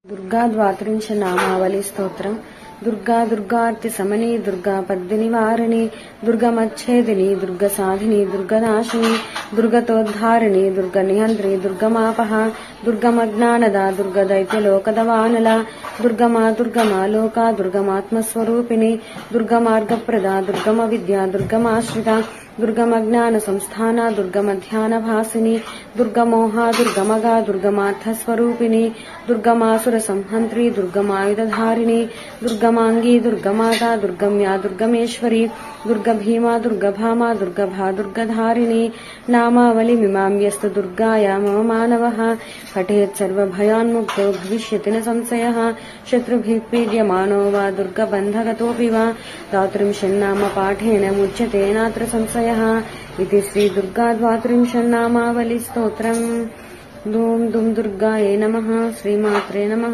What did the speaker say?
దుర్గా ద్వాత్రింశ నామావళి స్తోత్రం. దుర్గా దుర్గార్తి సమని, దుర్గా పద్మినివారిణి, దుర్గమచ్ఛేదిని, దుర్గసాధిని, దుర్గనాశిని, దుర్గతోద్ధారిణి, దుర్గనిహంత్రి, దుర్గమాపహ, దుర్గమజ్ఞానద, దుర్గదైత్యలోకదవానల, దుర్గమా దుర్గమా లోకా, దుర్గమాత్మస్వరూపిణి, దుర్గమార్గప్రద, దుర్గమ విద్యా, దుర్గమాశ్రిత, దుర్గమజ్ఞాన సంస్థాన, దుర్గమధ్యాన భాసిని, దుర్గమోహ, దుర్గమగా, దుర్గమార్థస్వరూపిణి, దుర్గమాసుర సంహంత్రి, దుర్గమాయుధధారిణి, దుర్గమాంగీ, దుర్గమాత, దుర్గమ్యా, దుర్గమేశ్వరి, దుర్గభీమా, దుర్గభామా, దుర్గభా, దుర్గధారిణి. నామావళిమిమాం యస్తు దుర్గాయా మమ మానవః పఠేత్ సర్వభయాన్ముక్తో భవిష్యతి న సంశయః. శత్రుభిః పీడ్యమానో వా దుర్గబంధగతోऽపి వా ద్వాత్రింశన్నామ పాఠేన ముచ్యతే నాత్ర సంశయః. ఇది శ్రీ దుర్గా ద్వాత్రింశన్నామావళి స్తోత్రం. దుం దుర్గాయే నమః. శ్రీమాత్రే నమః.